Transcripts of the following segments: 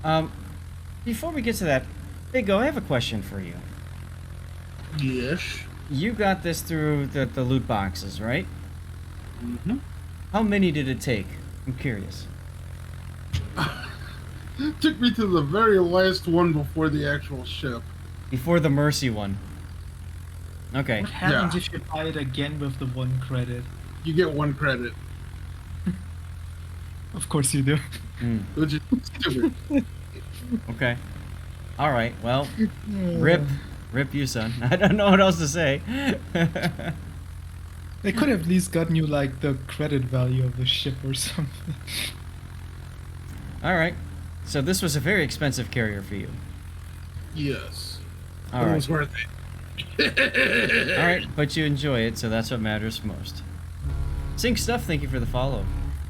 Um, before we get to that, Big O, I have a question for you. Yes. You got this through the loot boxes, right? Mm-hmm. How many did it take? I'm curious. Took me to the very last one before the actual ship. Before the Mercy one. Okay. What happens Yeah. if you buy it again with the 1 credit? You get 1 credit, Of course you do. Hmm. which is stupid. Okay. All right. Well, rip you, son. I don't know what else to say. They could have at least gotten you like the credit value of the ship or something. All right. So this was a very expensive carrier for you. Yes. All But it right. was worth it. All right, but you enjoy it, so that's what matters most. Sync Stuff, thank you for the follow.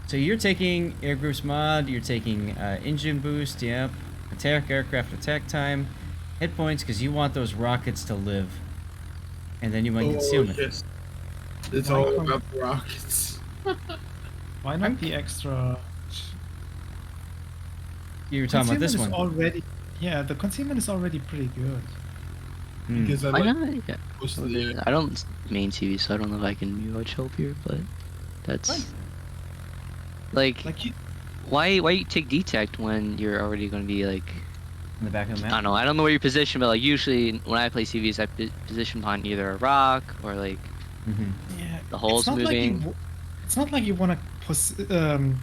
So you're taking Air Groups Mod, you're taking Engine Boost, yep. Attack, Aircraft Attack Time, Hit Points, because you want those rockets to live. And then you might Concealment. Yes. It's all about the rockets. Why not the extra? You were talking about this one. Concealment is already, yeah, the concealment is already pretty good. Hmm. Because I Why like not? Yeah. most of the I don't main TV, so I don't know if I can be much help here, but that's Fine. like Like you, why you take detect when you're already going to be like In the back of the map? I don't know where you're positioned, but like usually when I play CVs, I position behind either a rock or like Mm-hmm. yeah, the hole's moving. It's not like you want to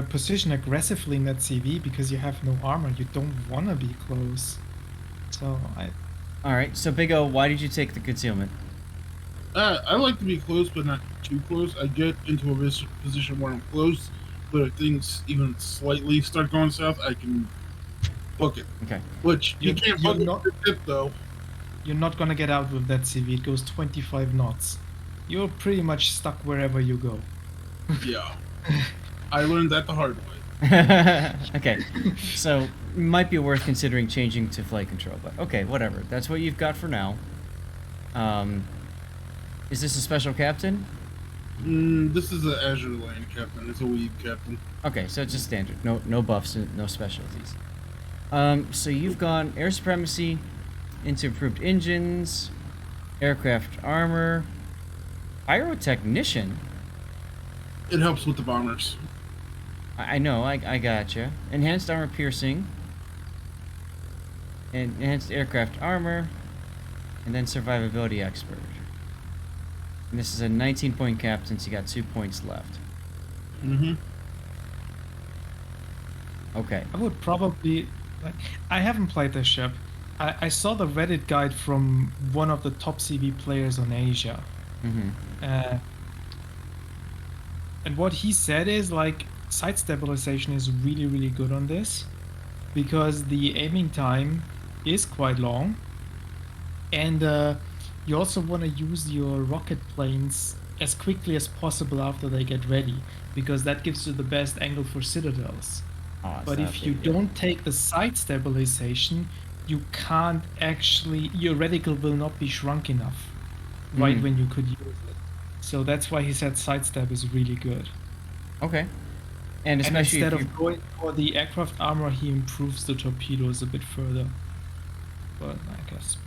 position aggressively in that CV because you have no armor. You don't want to be close. So All right, so Big O, why did you take the Concealment? I like to be close, but not too close. I get into a position where I'm close, but if things even slightly start going south, I can book it. Okay. Which you You're- can't you're book not- it with the tip, though. you're not gonna get out with that CV. It goes 25 knots. You're pretty much stuck wherever you go. Yeah. I learned that the hard way. Okay, so might be worth considering changing to flight control, but okay, whatever. That's what you've got for now. Is this a special captain? This is an Azure Lane captain. It's a weed captain. Okay, so it's just standard. No buffs, no specialties. So you've gone air supremacy into improved engines, aircraft armor, pyrotechnician. It helps with the bombers. I know, I gotcha. Enhanced armor piercing, enhanced aircraft armor, and then survivability expert. And this is a 19-point captain, so you got 2 points left. Mm-hmm. Okay. I would probably like. I haven't played this ship. I saw the Reddit guide from one of the top CV players on Asia. Mm-hmm. And what he said is like sight stabilization is really really good on this because the aiming time is quite long, and you also want to use your rocket planes as quickly as possible after they get ready because that gives you the best angle for citadels. But if you don't take the sight stabilization, you can't actually, your reticle will not be shrunk enough right when you could use it. So that's why he said sight stab is really good. Okay. And And especially instead if you... of going for the aircraft armor, he improves the torpedoes a bit further. But I guess.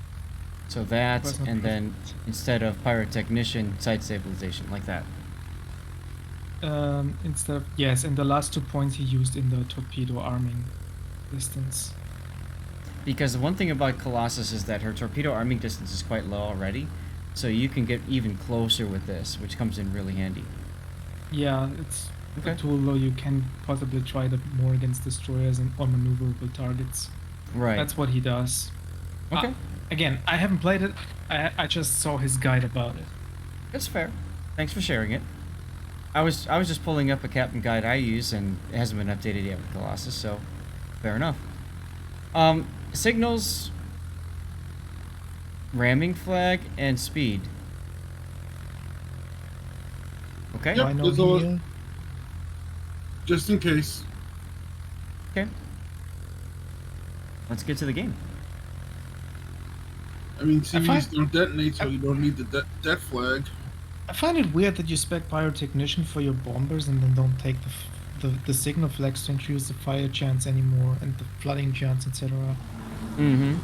So that, Personal and then preference. instead of pyrotechnician, sight stabilization, like that. Instead of, yes, and the last 2 points he used in the torpedo arming distance. Because the one thing about Colossus is that her torpedo arming distance is quite low already, so you can get even closer with this, which comes in really handy. Yeah, it's Okay. a tool though you can possibly try that more against destroyers and on maneuverable targets. Right. That's what he does. Okay. Again, I haven't played it. I just saw his guide about it. That's fair. Thanks for sharing it. I was just pulling up a captain guide I use, and it hasn't been updated yet with Colossus, so fair enough. Signals, ramming flag, and speed. Okay. Yep. Why no there's a- heal? Just in case. Okay. Let's get to the game. I mean, CVs find- don't detonate, so you don't need the death flag. I find it weird that you spec pyrotechnician for your bombers and then don't take the signal flags don't use the fire chance anymore and the flooding chance, etc. Mm-hmm.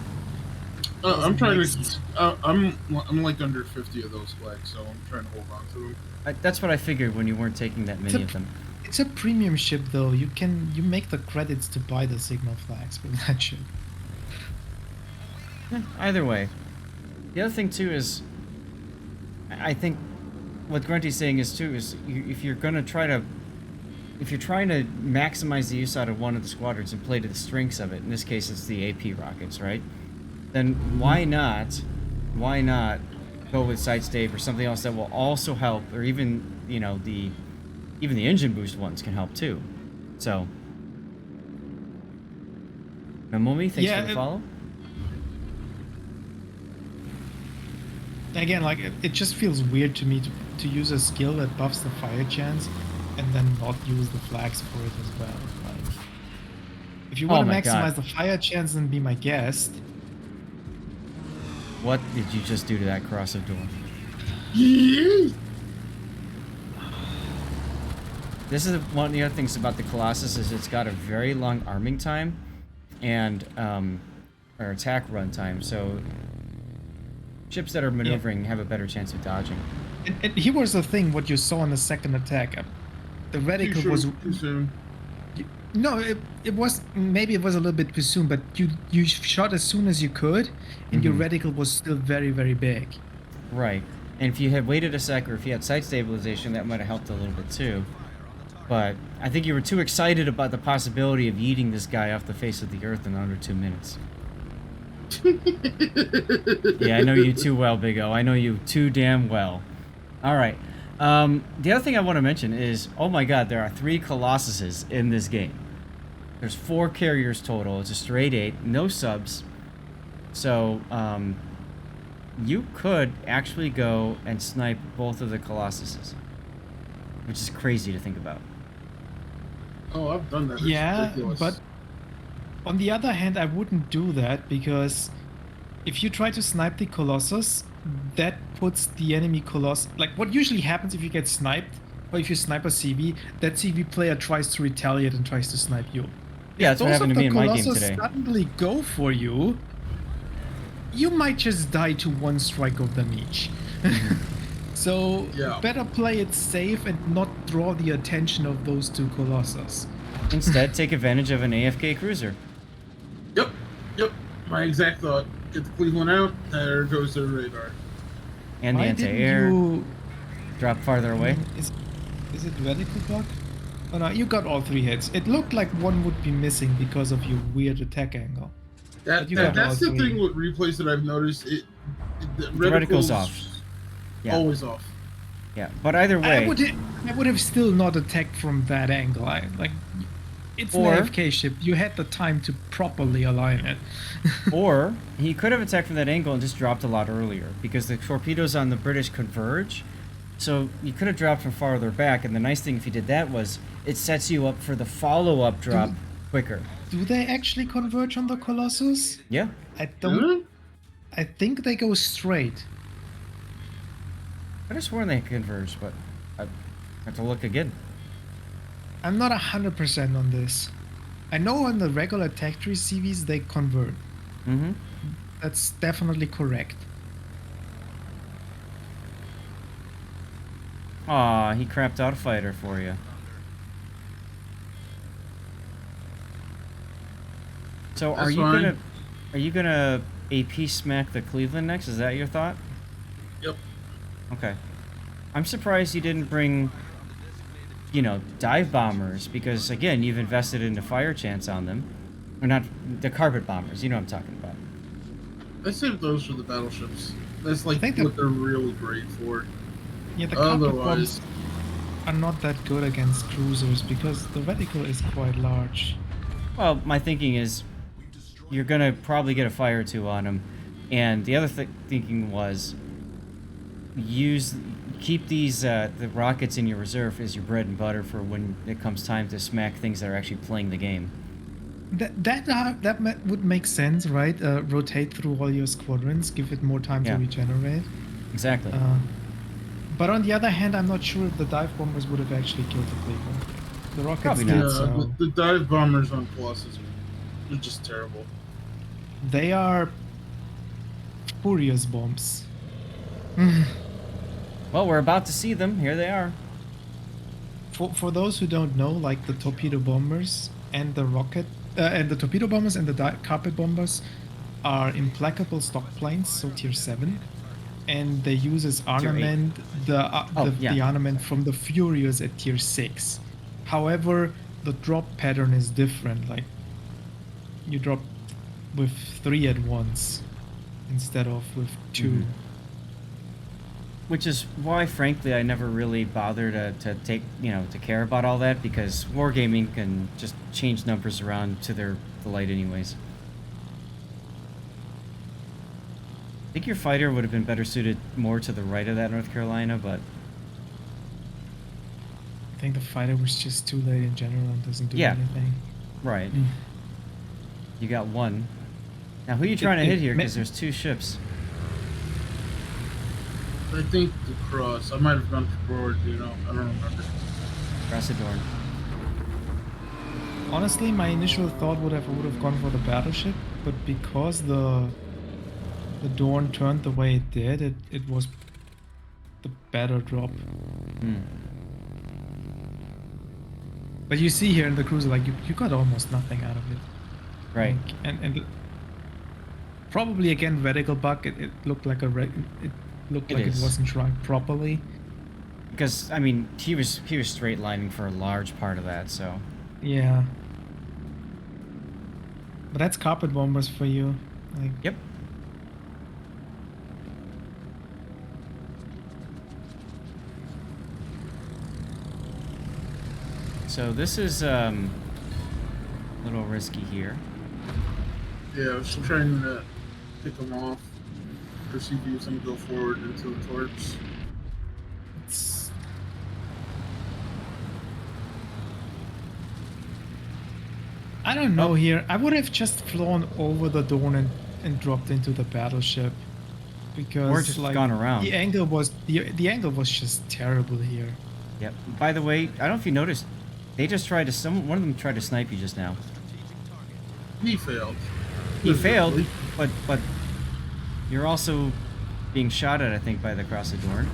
I'm Doesn't trying make to. sense. I'm like under 50 of those flags, so I'm trying to hold on to them. That's what I figured when you weren't taking that many of them. It's a premium ship though. You make the credits to buy the signal flags with that ship. Either way. The other thing too is, I think what Grunty's saying is too is if you're trying to maximize the use out of one of the squadrons and play to the strengths of it, in this case it's the AP rockets, right? Then why not go with side stave or something else that will also help, or even the engine boost ones can help too. So, Namomi, thanks for the follow. Again, like it just feels weird to me to use a skill that buffs the fire chance and then not use the flags for it as well. Like, if you want to maximize the fire chance, then be my guest. What did you just do to that corrosive door? This is one of the other things about the Colossus is it's got a very long arming time and or attack run time, so ships that are maneuvering have a better chance of dodging. And here was the thing, what you saw in the second attack. The reticle was too soon. No, it was, maybe it was a little bit too soon, but you shot as soon as you could, and your reticle was still very, very big. Right, and if you had waited a sec, or if you had sight stabilization, that might have helped a little bit too. But I think you were too excited about the possibility of yeeting this guy off the face of the earth in under 2 minutes. Yeah, I know you too well, Big O. I know you too damn well. All right. The other thing I want to mention is, oh my god, there are 3 Colossuses in this game. There's 4 carriers total. It's a straight 8, no subs. So, you could actually go and snipe both of the Colossuses, which is crazy to think about. Oh, I've done that. It's ridiculous. But on the other hand, I wouldn't do that because if you try to snipe the Colossus, that puts the enemy Colossus... Like, what usually happens if you get sniped, or if you snipe a CV, that CV player tries to retaliate and tries to snipe you. Yeah, that's what happened to me in my game today. If those suddenly go for you, you might just die to 1 strike of them each. So, better play it safe and not draw the attention of those 2 Colossus. Instead, take advantage of an AFK cruiser. Yep. My exact thought. Get the Cleveland out, there goes their radar. And the anti-air. Drop farther away. Is it reticle block? Oh no, you got all 3 hits. It looked like one would be missing because of your weird attack angle. That's the thing with replays that I've noticed. The reticle's off. Yeah. Always off. Yeah, but either way, I would have still not attacked from that angle. It's an AFK ship. You had the time to properly align it. Or he could have attacked from that angle and just dropped a lot earlier because the torpedoes on the British converge. So you could have dropped from farther back, and the nice thing if you did that was it sets you up for the follow-up drop quicker. Do they actually converge on the Colossus? Yeah. I don't. I think they go straight. I just sworn they converged, but I have to look again. I'm not 100% on this. I know on the regular Tech Tree CVs they convert. Mm-hmm. That's definitely correct. Aw, he crapped out a fighter for you. So are you gonna AP smack the Cleveland next? Is that your thought? Yep. Okay. I'm surprised you didn't bring, dive bombers, because again, you've invested in the fire chance on them. Or not the carpet bombers, you know what I'm talking about. I saved those for the battleships. That's like what they're really great for. Yeah, the carpet bombs are not that good against cruisers because the reticle is quite large. Well, my thinking is you're gonna probably get a fire or 2 on them, and the other thinking was keep these the rockets in your reserve as your bread and butter for when it comes time to smack things that are actually playing the game. That would make sense, right? Rotate through all your squadrons, give it more time to regenerate. Exactly. But on the other hand, I'm not sure if the dive bombers would have actually killed the Cleveland. The rockets Probably did, not. Yeah, so the dive bombers on Colossus are just terrible. they are furious bombs. Well, we're about to see them. Here they are. For those who don't know, like the torpedo bombers and the rocket and the torpedo bombers and the carpet bombers are implacable stock planes, so tier 7, and they use as armament Oh, yeah. the armament from the Furious at tier 6. However, the drop pattern is different. Like you drop with 3 at once instead of with 2. Mhm. Which is why, frankly, I never really bother to take, to care about all that, because wargaming can just change numbers around to their delight anyways. I think your fighter would have been better suited more to the right of that North Carolina, but I think the fighter was just too late in general and doesn't do Yeah. anything. right. Mm. You got one. Now, who are you trying to it hit here? ma- Because there's 2 ships. I think the cross. I might have gone for Borodino. I don't remember. Grassadorn. Honestly, my initial thought would have gone for the battleship, but because the Dawn turned the way it did, it was the better drop. Hmm. But you see here in the cruiser, like you got almost nothing out of it. Right. Like, and probably again radical bug. It looked like it looked It like is. it wasn't shrunk properly. Because, I mean, he was straight lining for a large part of that, so... Yeah. But that's carpet bombers for you. Like, Yep. So this is a little risky here. Yeah, I was trying to pick him off. Or see if he was going to go forward into the torps. it's I don't know here. I would have just flown over the Dawn and dropped into the battleship. Because Or just like gone around. the angle was the angle was just terrible here. Yep. By the way, I don't know if you noticed, they just tried to... one of them tried to snipe you just now. He failed. He failed, but you're also being shot at, I think, by the Grassadorn.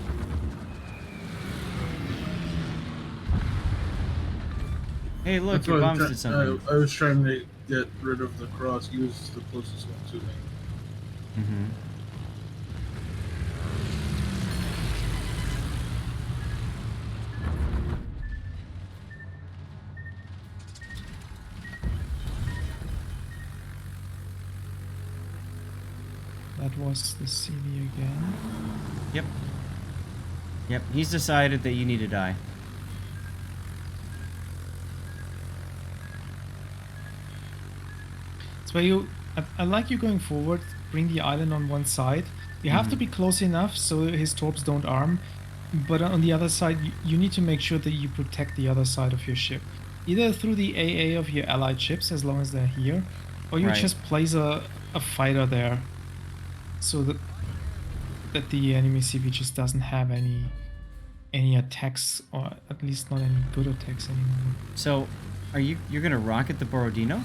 Hey, look, That's your why bombs did something. I was trying to get rid of the cross. He was the closest one to me. Mm-hmm. That was the CV again. Yep. Yep, he's decided that you need to die. So I like you going forward, bring the island on one side. You have to be close enough so his torps don't arm, but on the other side, you need to make sure that you protect the other side of your ship. Either through the AA of your allied ships, as long as they're here, or you Right. just place a fighter there, so that the enemy CV just doesn't have any attacks, or at least not any good attacks anymore. So, you're gonna rocket the Borodino?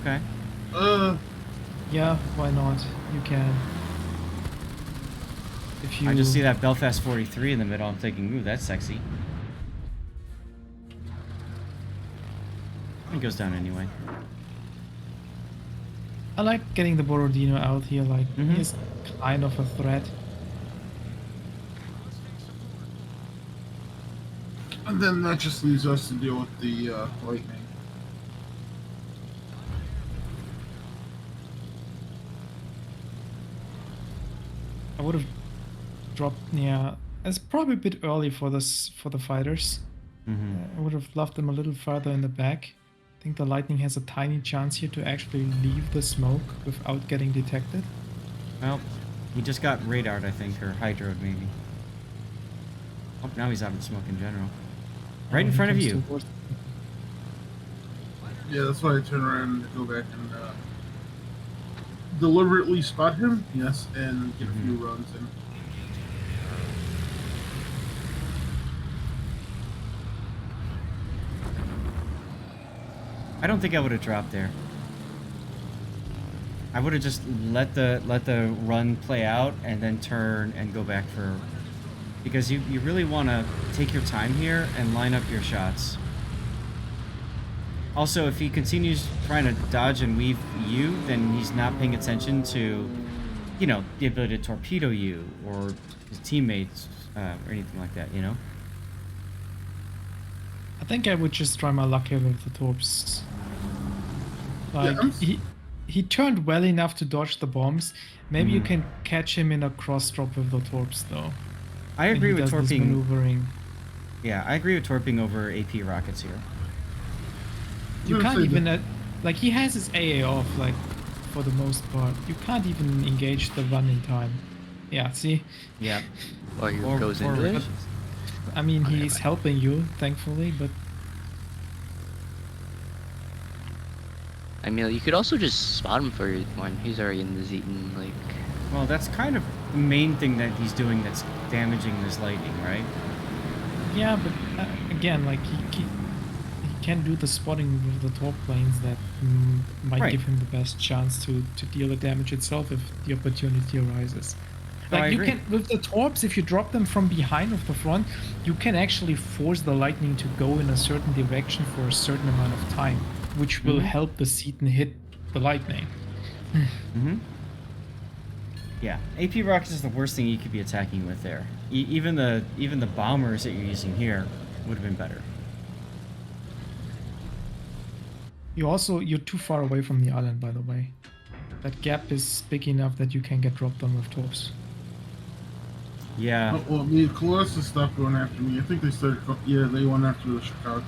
Okay. Yeah, why not? You can. If you I just see that Belfast 43 in the middle. I'm thinking, ooh, that's sexy. It goes down anyway. I like getting the Borodino out here, like Mhm. he's kind of a threat. And then that just leaves us to deal with the lightning. I would have dropped, yeah. It's probably a bit early for the fighters. Mm-hmm. I would have left them a little further in the back. I think the lightning has a tiny chance here to actually leave the smoke without getting detected. Well, he just got radared, I think, or hydroed maybe. Oh, now he's out of smoke in general. Right in He front of comes you. towards- Yeah, that's why I turn around and go back and deliberately spot him, yes, and get a few runs in. I don't think I would have dropped there. I would have just let the run play out and then turn and go back for, because you really want to take your time here and line up your shots. Also, if he continues trying to dodge and weave you, then he's not paying attention to, you know, the ability to torpedo you or his teammates or anything like that, you know? I think I would just try my luck here with the torps. Like, he turned well enough to dodge the bombs. Maybe you can catch him in a cross drop with the torps, though. I agree with torping. Maneuvering. Yeah, I agree with torping over AP rockets here. You can't even, like, he has his AA off, like, for the most part. You can't even engage the run in time. Yeah, see? Yeah. Or he goes into it. I mean, he's helping you, thankfully, but... I mean, you could also just spot him for when he's already in the Zeton, like... Well, that's kind of the main thing that he's doing that's damaging this lightning, right? Yeah, but again, like, he can do the spotting with the torp planes that might give him the best chance to deal the damage itself if the opportunity arises. Like, you can, with the torps, if you drop them from behind of the front, you can actually force the lightning to go in a certain direction for a certain amount of time, which will help the Zeton hit the lightning. Yeah, AP rockets is the worst thing you could be attacking with there. Even the bombers that you're using here would have been better. You're too far away from the island, by the way. That gap is big enough that you can get dropped on with torps. Yeah. Oh, well, the Colossus stopped going after me. I think they started. Yeah, they went after the Chicago.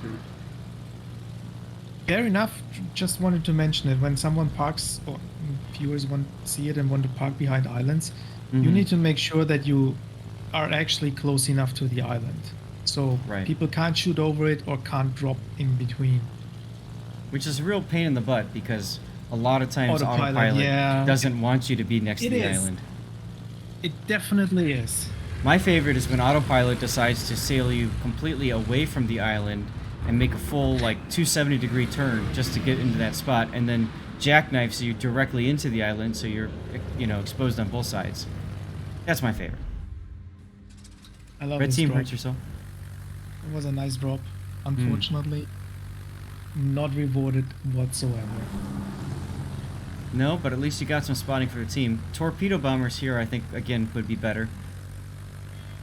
Fair enough. Just wanted to mention it. When someone parks, or viewers want to see it and want to park behind islands, you need to make sure that you are actually close enough to the island. So people can't shoot over it or can't drop in between. Which is a real pain in the butt because a lot of times autopilot yeah, doesn't want you to be next to the island. It definitely is. My favorite is when autopilot decides to sail you completely away from the island and make a full, like, 270-degree turn just to get into that spot, and then jackknifes you directly into the island so you're, you know, exposed on both sides. That's my favorite. I love Red this team drop. hurts yourself. It was a nice drop. Unfortunately, not rewarded whatsoever. No, but at least you got some spotting for the team. Torpedo bombers here, I think, again, would be better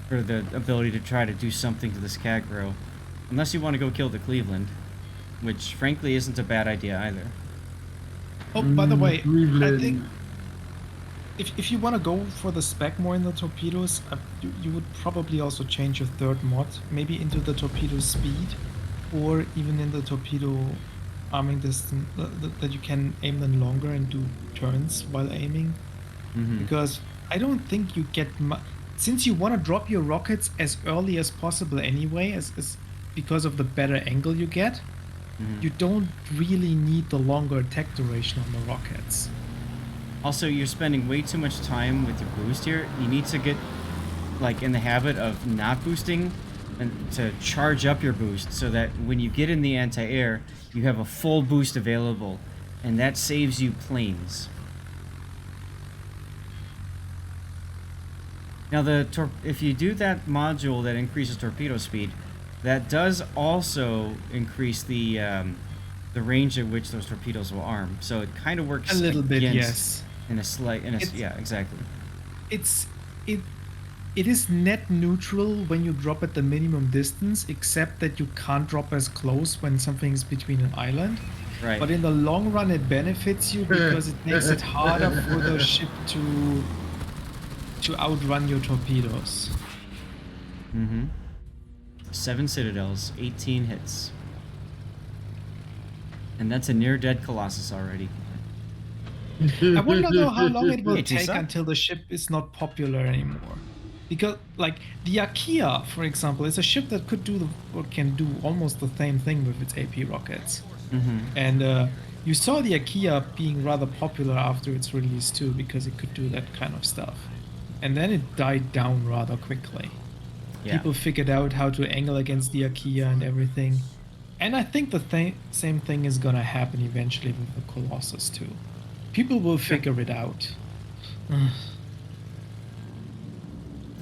for the ability to try to do something to this Cagro. Unless you want to go kill the Cleveland, which, frankly, isn't a bad idea either. Oh, by the way, I think if you want to go for the spec more in the torpedoes, you would probably also change your third mod, maybe into the torpedo speed, or even in the torpedo arming distance, that you can aim them longer and do turns while aiming. Because I don't think you get since you want to drop your rockets as early as possible anyway, as because of the better angle you get, you don't really need the longer attack duration on the rockets. Also, you're spending way too much time with your boost here. You need to get, like, in the habit of not boosting and to charge up your boost so that when you get in the anti-air, you have a full boost available, and that saves you planes. Now, if you do that module that increases torpedo speed, that does also increase the range at which those torpedoes will arm. So it kind of works a little bit, yes. Yeah, exactly. It is net neutral when you drop at the minimum distance, except that you can't drop as close when something is between an island. Right. But in the long run, it benefits you because it makes it harder for the ship to outrun your torpedoes. 7 citadels, 18 hits. And that's a near-dead Colossus already. I want to know how long it will take until the ship is not popular anymore. Because, like, the Akia, for example, is a ship that could do or can do almost the same thing with its AP rockets. And you saw the Akia being rather popular after its release too, because it could do that kind of stuff. And then it died down rather quickly. Yeah. People figured out how to angle against the Akia and everything. And I think the same thing is gonna happen eventually with the Colossus too. People will figure it out.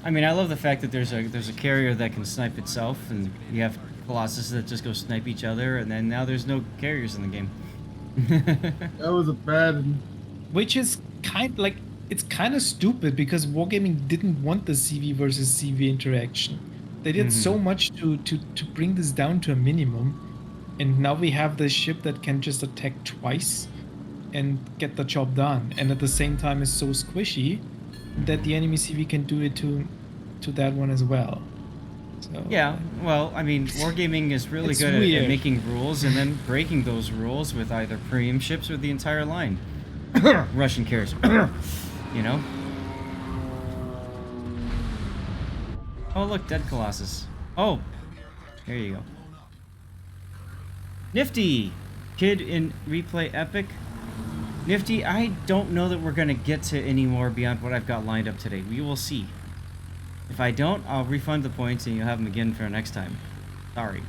I mean, I love the fact that there's a carrier that can snipe itself, and you have Colossus that just go snipe each other, and then now there's no carriers in the game. That was a bad. Which is it's kind of stupid because Wargaming didn't want the CV versus CV interaction. They did so much to bring this down to a minimum, and now we have this ship that can just attack twice and get the job done, and at the same time is so squishy that the enemy CV can do it to that one as well. So Yeah, well, I mean, Wargaming is really It's good at weird. making rules and then breaking those rules with either premium ships or the entire line. Russian carriers. You know? Oh, look, dead Colossus. Oh, there you go. Nifty! Kid in replay epic. Nifty, I don't know that we're going to get to any more beyond what I've got lined up today. We will see. If I don't, I'll refund the points and you'll have them again for next time. Sorry.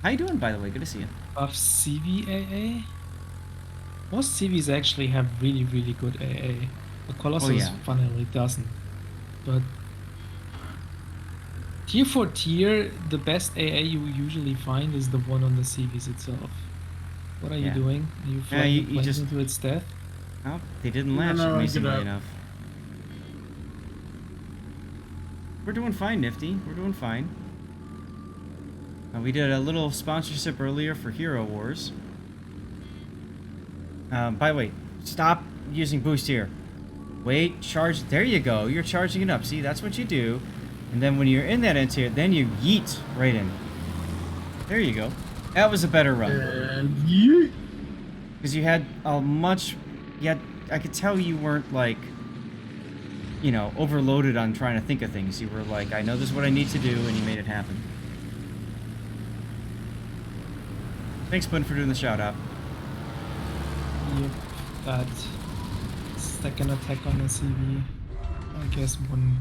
How you doing, by the way? Good to see you. Buff CVAA? Most CVs actually have really, really good AA. The Colossus yeah. funnily doesn't. But tier for tier, the best AA you usually find is the one on the CVs itself. What are you Yeah. doing? Are you Yeah, flying you the plane just- into its death? Oh, they didn't No, latch no, amazingly get up. enough. We're doing fine, Nifty. We're doing fine. We did a little sponsorship earlier for Hero Wars. By the way, stop using boost here. Wait, charge. There you go. You're charging it up. See, that's what you do. And then when you're in that end tier, then you yeet right in. There you go. That was a better run. And yeet. Because you had a much... Yet I could tell you weren't, like... You know, overloaded on trying to think of things. You were like, I know this is what I need to do, and you made it happen. Thanks, Bun, for doing the shout-out. Yep, that second attack on the CV. I guess one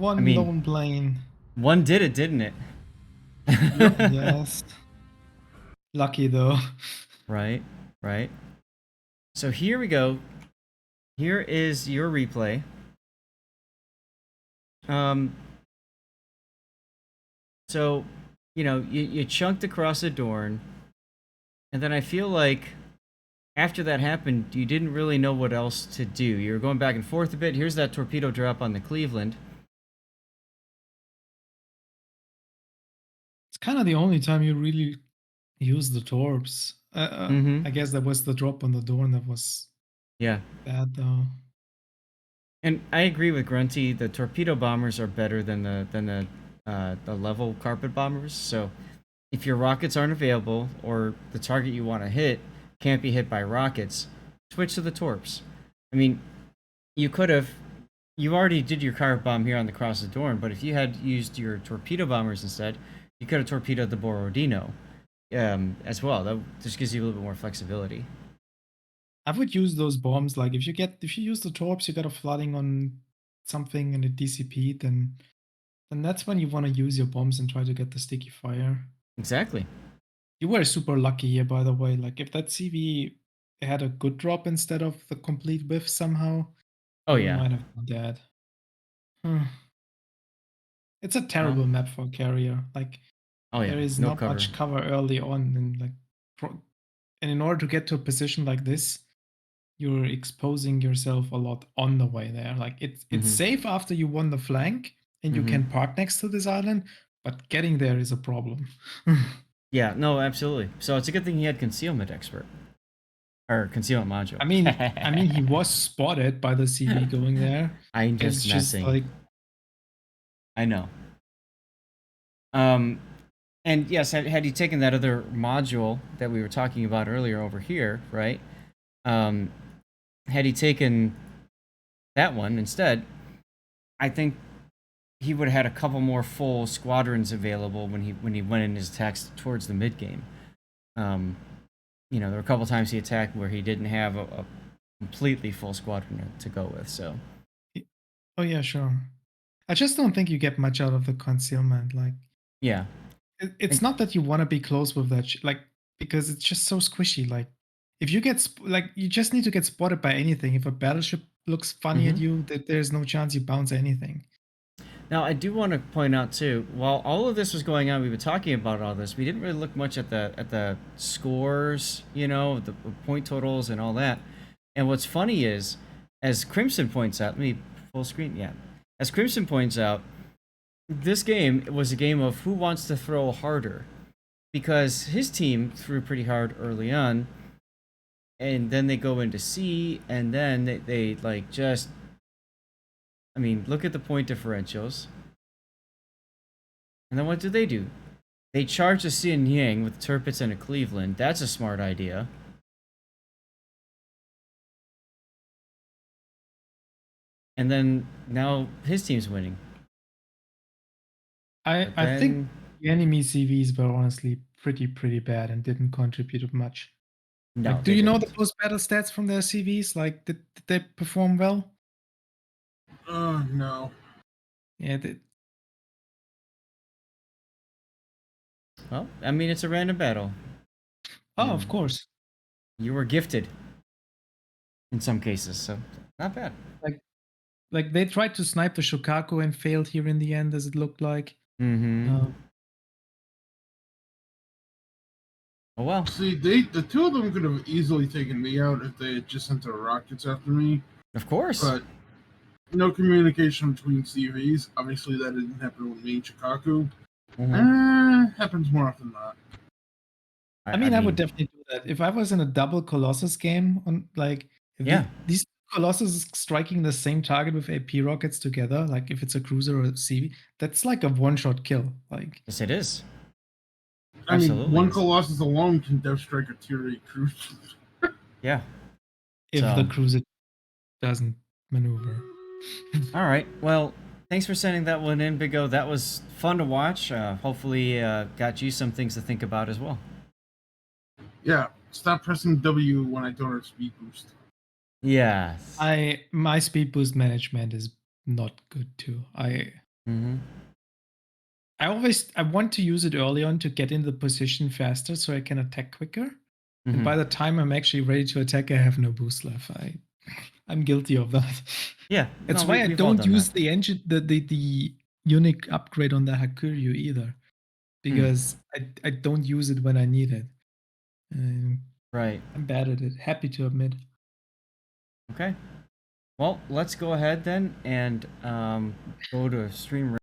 I mean- lone plane. One did it, didn't it? Yes. Lucky though. Right, right. So here we go. Here is your replay. So, you know, you chunked across the Dorn, and then I feel like after that happened, you didn't really know what else to do. You were going back and forth a bit. Here's that torpedo drop on the Cleveland. It's kind of the only time you really use the torps. I guess that was the drop on the Dorn that was Yeah. bad though. And I agree with Grunty. The torpedo bombers are better than the level carpet bombers. So if your rockets aren't available or the target you want to hit can't be hit by rockets, switch to the torps. I mean, you already did your carpet bomb here on the Cross of Dorn, but if you had used your torpedo bombers instead, you could have torpedoed the Borodino as well. That just gives you a little bit more flexibility. I would use those bombs like if you use the torps, you got a flooding on something and it DCP'd, then that's when you want to use your bombs and try to get the sticky fire. Exactly. You were super lucky here, by the way. Like if that CV had a good drop instead of the complete whiff somehow, Oh you yeah. might have done that. It's a terrible map for a carrier. Like Oh yeah. there is No not cover. much cover early on, and in order to get to a position like this, you're exposing yourself a lot on the way there. Like it's safe after you won the flank and you can park next to this island, but getting there is a problem. Yeah, no, absolutely. So it's a good thing he had concealment expert. Or concealment module. I mean, he was spotted by the CV going there. I'm just It's messing. like I know. And yes, had he taken that other module that we were talking about earlier over here, right? Had he taken that one instead, I think he would have had a couple more full squadrons available when he went in his attacks towards the mid game. You know, there were a couple times he attacked where he didn't have a completely full squadron to go with. So, oh yeah, sure. I just don't think you get much out of the concealment. Like yeah, It's not that you want to be close with that, like, because it's just so squishy. Like, if you get like, you just need to get spotted by anything. If a battleship looks funny at you, that there's no chance you bounce anything. Now, I do want to point out too, while all of this was going on, we've been talking about all this. We didn't really look much at the scores, you know, the point totals and all that. And what's funny is, as Crimson points out, let me full screen, yeah. As Crimson points out, this game was a game of who wants to throw harder, because his team threw pretty hard early on, and then they go into C, and then they like just. I mean, look at the point differentials. And then what do? They charge a Xin Yang with Turpits and a Cleveland. That's a smart idea. And then now his team's winning. I think the enemy CVs were honestly pretty bad and didn't contribute much. No, Like, do you know the post battle stats from their CVs? Like, did they perform well? No. Yeah, Well, I mean, it's a random battle. oh, of course. You were gifted in some cases, so not bad. Like they tried to snipe the Shokaku and failed here in the end, as it looked like. Mm-hmm. Oh well. See, the two of them could have easily taken me out if they had just sent their rockets after me. Of course. But no communication between CVs. Obviously, that didn't happen with me and Shikaku. Happens more often than not. I mean, I would definitely do that if I was in a double Colossus game. On like, if these Colossus striking the same target with AP rockets together, like if it's a cruiser or a CV, that's like a one-shot kill. Like, yes, it is. I mean, one Colossus alone can death strike a tier 8 cruiser. Yeah. If the cruiser doesn't maneuver. All right. Well, thanks for sending that one in, Big O. That was fun to watch. Hopefully, got you some things to think about as well. Yeah. Stop pressing W when I don't have speed boost. Yes. My speed boost management is not good too. I want to use it early on to get in the position faster so I can attack quicker. And by the time I'm actually ready to attack, I have no boost left. I'm guilty of that. Yeah. That's why I don't use the engine, the unique upgrade on the Hakuryu either. Because I don't use it when I need it. Right. I'm bad at it. Happy to admit. Okay. Well, let's go ahead then and go to stream.